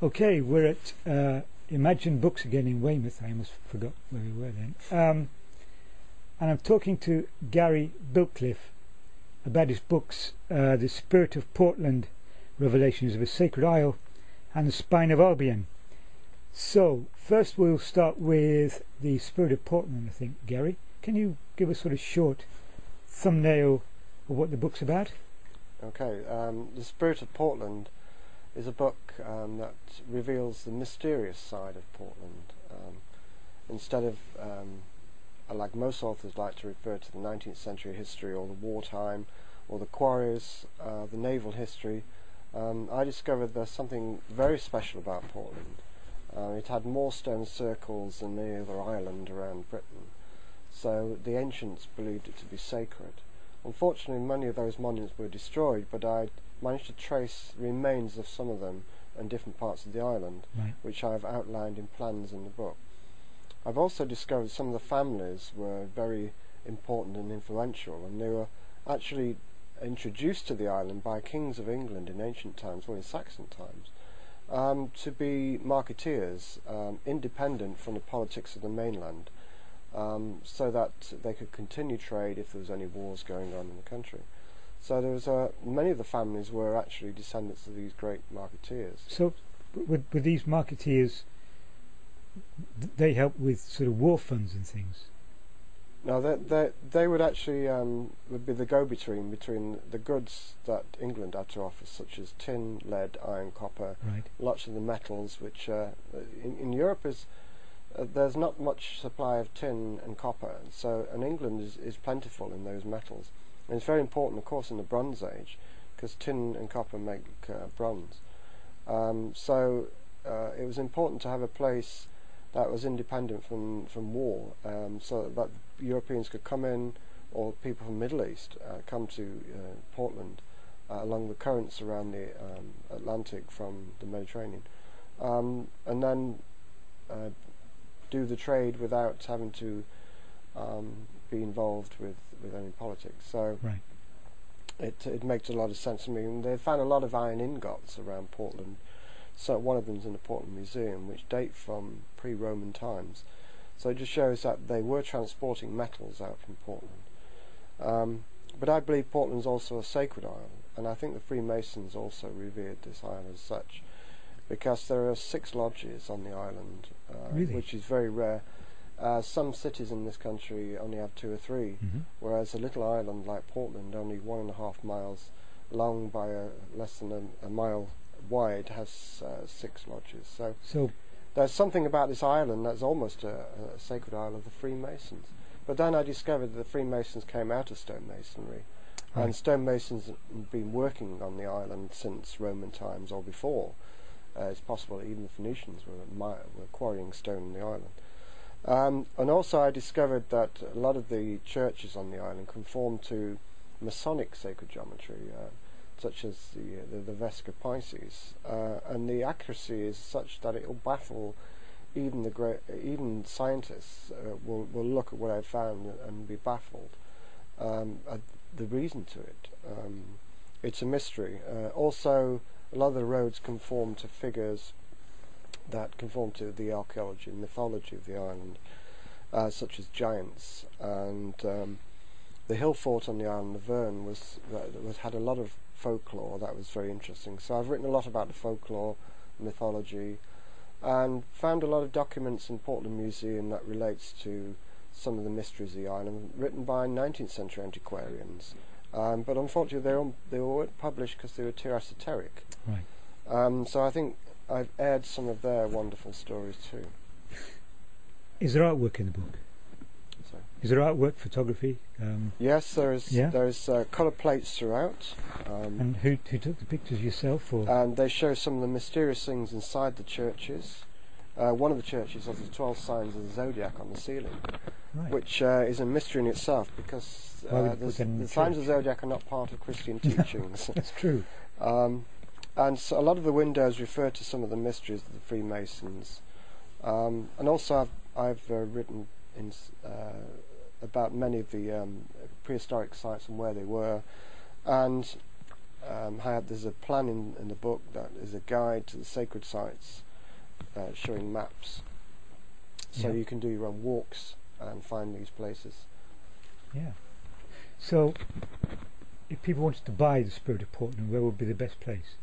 Okay, we're at Imagine Books again in Weymouth. I almost forgot where we were then. And I'm talking to Gary Biltcliffe about his books, The Spirit of Portland, Revelations of a Sacred Isle, and The Spine of Albion. So, first we'll start with The Spirit of Portland, I think. Gary, can you give a sort of short thumbnail of what the book's about? Okay, The Spirit of Portland is a book that reveals the mysterious side of Portland. Instead of, like most authors like to refer to the 19th century history or the wartime or the quarries, the naval history, I discovered there's something very special about Portland. It had more stone circles than any other island around Britain, so the ancients believed it to be sacred. Unfortunately, many of those monuments were destroyed, but I managed to trace remains of some of them in different parts of the island, Right. which I've outlined in plans in the book. I've also discovered some of the families were very important and influential, and they were actually introduced to the island by kings of England in ancient times, well in Saxon times, to be marketeers, independent from the politics of the mainland, so that they could continue trade if there was any wars going on in the country. So there was many of the families were actually descendants of these great marketeers. So, with these marketeers, they help with sort of war funds and things? Now they would actually would be the go-between between the goods that England had to offer, such as tin, lead, iron, copper, Right. lots of the metals, which in Europe is there's not much supply of tin and copper, and England is plentiful in those metals. And it's very important, of course, in the Bronze Age, because tin and copper make bronze. So it was important to have a place that was independent from war, so that Europeans could come in, or people from the Middle East come to Portland along the currents around the Atlantic from the Mediterranean, and then do the trade without having to be involved with any politics. So Right. it makes a lot of sense to me. And they found a lot of iron ingots around Portland. So one of them's in the Portland Museum, which date from pre-Roman times. So it just shows that they were transporting metals out from Portland. But I believe Portland's also a sacred isle, and I think the Freemasons also revered this isle as such, because there are 6 lodges on the island, Really? which is very rare. Some cities in this country only have 2 or 3, whereas a little island like Portland, only 1.5 miles long by less than a mile wide, has 6 lodges. So there's something about this island that's almost a sacred isle of the Freemasons. But then I discovered that the Freemasons came out of stonemasonry, Right. and stonemasons have been working on the island since Roman times or before. It's possible that even the Phoenicians were quarrying stone on the island. And also I discovered that a lot of the churches on the island conform to Masonic sacred geometry, such as the Vesca Pisces, and the accuracy is such that it will baffle even scientists. Will look at what I've found and be baffled at the reason to it. It's a mystery. Also, a lot of the roads conform to figures that conform to the archaeology and mythology of the island, such as giants, and the hill fort on the island of Verne had a lot of folklore that was very interesting. So I've written a lot about the folklore, mythology, and found a lot of documents in Portland Museum that relates to some of the mysteries of the island, written by 19th century antiquarians. But unfortunately they weren't published because they were too esoteric. Right. So I think I've aired some of their wonderful stories too. Is there artwork in the book? Sorry. Is there artwork, photography? Yes, there is. Yeah? There is colour plates throughout, And who took the pictures, yourself or? and they show some of the mysterious things inside the churches. One of the churches has the 12 signs of the zodiac on the ceiling, Right. which is a mystery in itself, because Why would you put that in the the signs of church? the zodiac are not part of Christian teachings. That's true. And so a lot of the windows refer to some of the mysteries of the Freemasons. And also I've written about many of the prehistoric sites and where they were. And there's a plan in the book that is a guide to the sacred sites, showing maps, so you can do your own walks and find these places. Yeah. So, if people wanted to buy the Spirit of Portland, where would be the best place?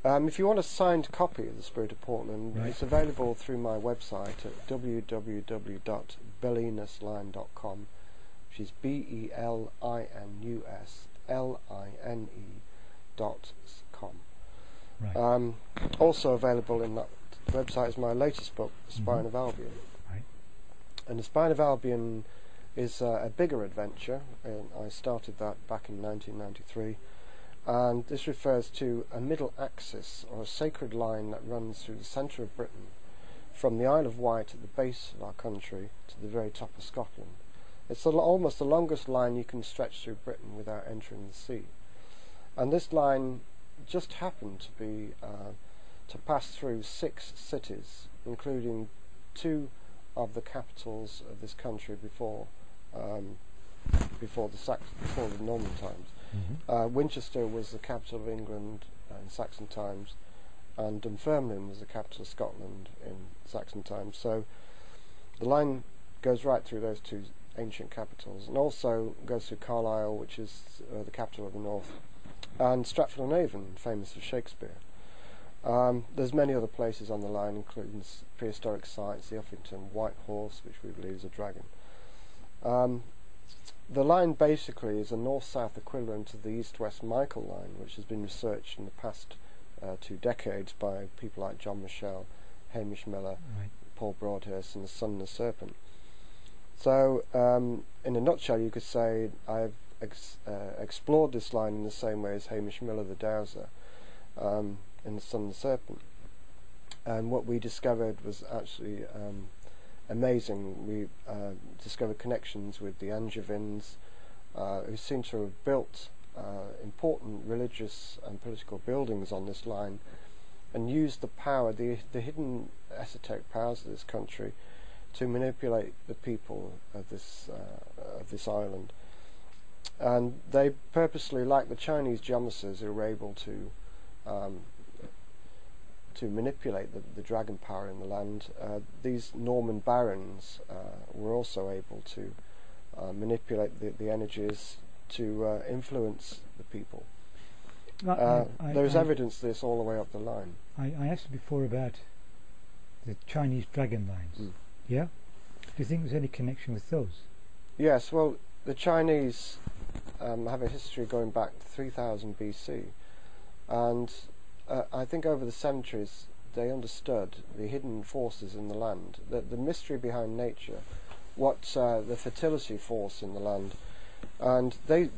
If you want a signed copy of the Spirit of Portland, Right. it's available through my website at www.belinusline.com, which is BELINUSLINE.com. Right. Also available in that website is my latest book, The Spine of Albion. Right. And The Spine of Albion is a bigger adventure. I started that back in 1993. And this refers to a middle axis, or a sacred line that runs through the centre of Britain, from the Isle of Wight at the base of our country to the very top of Scotland. It's almost the longest line you can stretch through Britain without entering the sea. And this line just happened to be to pass through 6 cities, including 2 of the capitals of this country before the Norman times. Winchester was the capital of England in Saxon times, and Dunfermline was the capital of Scotland in Saxon times. So the line goes right through those 2 ancient capitals, and also goes through Carlisle, which is the capital of the north, and Stratford-on-Avon, famous for Shakespeare. There's many other places on the line, including prehistoric sites, the Uffington White Horse, which we believe is a dragon. The line basically is a north-south equivalent of the east-west Michael line, which has been researched in the past 2 decades by people like John Michell, Hamish Miller, Right. Paul Broadhurst, and the Sun and the Serpent. So, in a nutshell, you could say I've explored this line in the same way as Hamish Miller, the dowser, in the Sun and the Serpent. And what we discovered was actually amazing. We discovered connections with the Angevins, who seem to have built important religious and political buildings on this line, and used the power, the hidden esoteric powers of this country, to manipulate the people of this island. And they purposely, like the Chinese geometrists who were able to manipulate the dragon power in the land, these Norman barons were also able to manipulate the energies to influence the people. There is evidence of this all the way up the line. I asked you before about the Chinese dragon lines. Yeah? Do you think there's any connection with those? Yes, well, the Chinese have a history going back to 3000 BC, and I think over the centuries they understood the hidden forces in the land, the mystery behind nature, the fertility force in the land, and they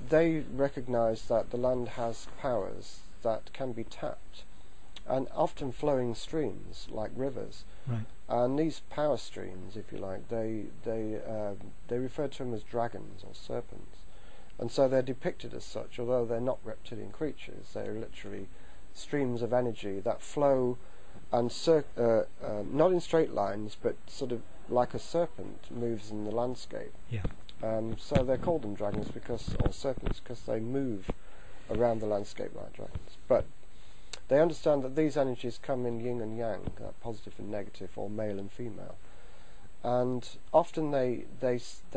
recognise that the land has powers that can be tapped, and often flowing streams like rivers. Right. And these power streams, if you like, they refer to them as dragons or serpents, and so they're depicted as such, although they're not reptilian creatures. They're literally streams of energy that flow and not in straight lines, but sort of like a serpent moves in the landscape. Yeah. So they're called them dragons or serpents because they move around the landscape like dragons. But they understand that these energies come in yin and yang, positive and negative, or male and female, and often they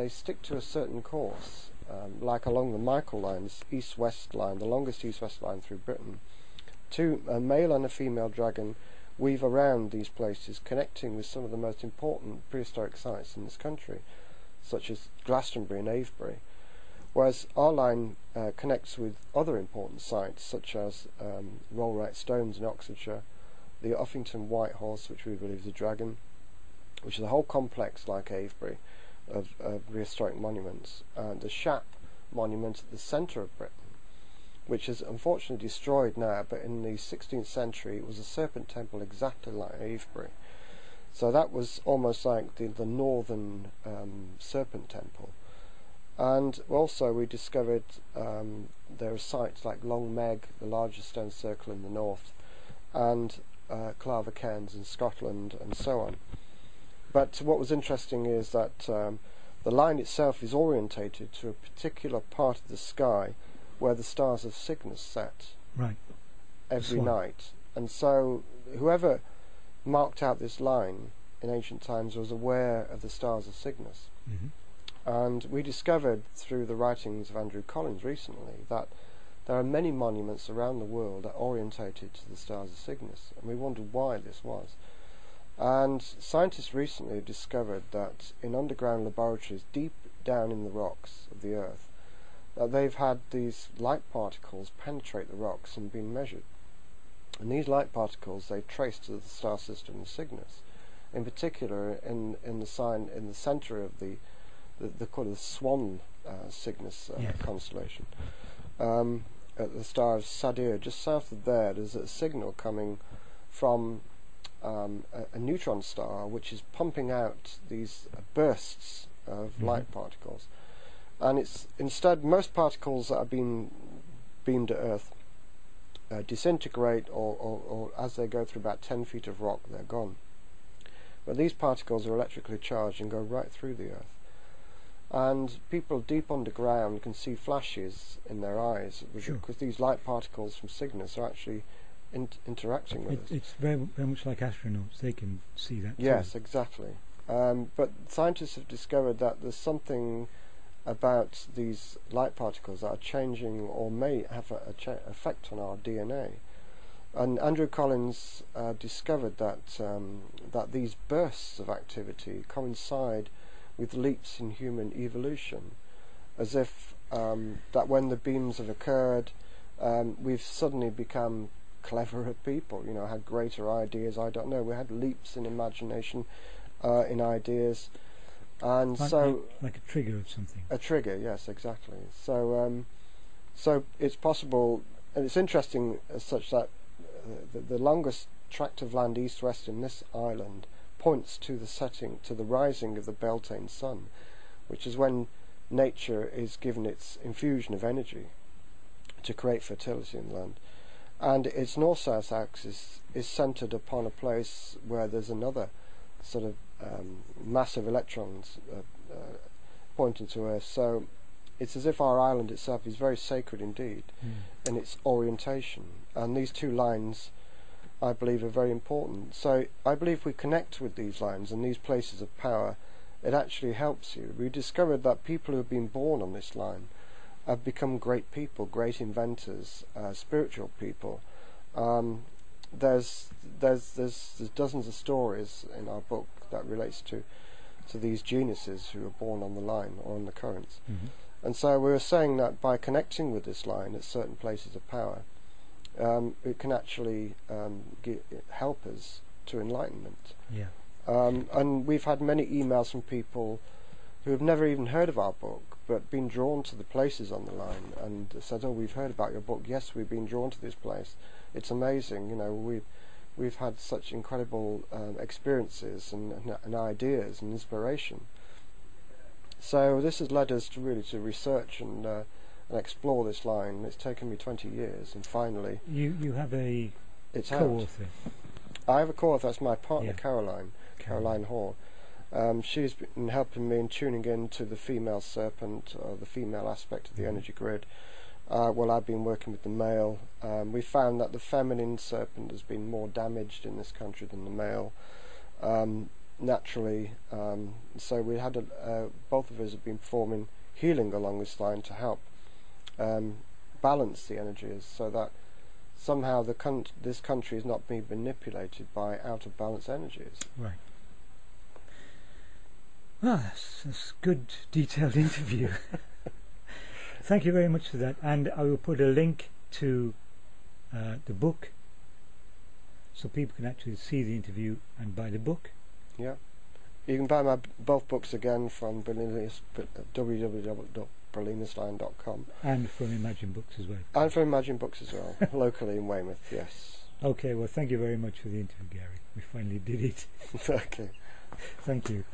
stick to a certain course, like along the Michael line, this east-west line, the longest east-west line through Britain. A male and a female dragon weave around these places, connecting with some of the most important prehistoric sites in this country, such as Glastonbury and Avebury, whereas our line connects with other important sites, such as Rollright Stones in Oxfordshire, the Uffington White Horse, which we believe is a dragon, which is a whole complex like Avebury of prehistoric monuments, and the Shap monument at the centre of Britain, which is unfortunately destroyed now, but in the 16th century it was a serpent temple exactly like Avebury. So that was almost like the northern serpent temple. And also we discovered there are sites like Long Meg, the largest stone circle in the north, and Clava Cairns in Scotland, and so on. But what was interesting is that the line itself is orientated to a particular part of the sky where the stars of Cygnus set, Right. every Swan. night. And so whoever marked out this line in ancient times was aware of the stars of Cygnus. Mm-hmm. And we discovered through the writings of Andrew Collins recently that there are many monuments around the world that are orientated to the stars of Cygnus, and we wondered why this was. And scientists recently discovered that in underground laboratories deep down in the rocks of the Earth, that they've had these light particles penetrate the rocks and been measured. And these light particles they trace to the star system of Cygnus, in particular in the centre of the called the Swan Cygnus Yes. constellation. At the star of Sadir, just south of there's a signal coming from a neutron star, which is pumping out these bursts of light particles. And it's instead most particles that are being beamed to Earth disintegrate, or as they go through about 10 feet of rock, they're gone. But these particles are electrically charged and go right through the Earth. And people deep underground can see flashes in their eyes because these light particles from Cygnus are actually interacting with us. It's very, very much like astronauts. They can see that Yes, too. exactly. But scientists have discovered that there's something about these light particles that are changing or may have an effect on our DNA. And Andrew Collins discovered that that these bursts of activity coincide with leaps in human evolution, as if that when the beams have occurred, we've suddenly become cleverer people, had greater ideas. I don't know, we had leaps in imagination, in ideas, and like a trigger of something. A trigger, yes, exactly. So it's possible, and it's interesting as such that the longest tract of land east-west in this island points to the rising of the Beltane sun, which is when nature is given its infusion of energy to create fertility in the land. And its north-south axis is centred upon a place where there's another sort of massive electrons pointing to Earth. So it's as if our island itself is very sacred indeed in its orientation. And these two lines, I believe, are very important. So I believe we connect with these lines and these places of power, it actually helps you. We discovered that people who have been born on this line have become great people, great inventors, spiritual people. There's dozens of stories in our book that relates to these geniuses who are born on the line or on the currents. And so we were saying that by connecting with this line at certain places of power, it can actually help us to enlightenment. Yeah. And we've had many emails from people who have never even heard of our book, but been drawn to the places on the line and said, "Oh, we've heard about your book. Yes, we've been drawn to this place. It's amazing. We've had such incredible experiences and ideas and inspiration." So this has led us to research and explore this line. It's taken me 20 years, and finally you have a it's co-author. I have a co-author. That's my partner, Yeah. Caroline Hall. She's been helping me in tuning in to the female serpent, or the female aspect of the energy grid, while I've been working with the male. We found that the feminine serpent has been more damaged in this country than the male, naturally. So we had both of us have been performing healing along this line to help balance the energies, so that somehow this country is not being manipulated by out of balance energies. Right. Well, that's a good detailed interview. Thank you very much for that, and I will put a link to the book so people can actually see the interview and buy the book. Yeah, you can buy both books again from www.berlinasline.com And from Imagine Books as well. and from Imagine Books as well, locally in Weymouth. Yes. Okay, well, thank you very much for the interview, Gary. We finally did it. Okay. Thank you.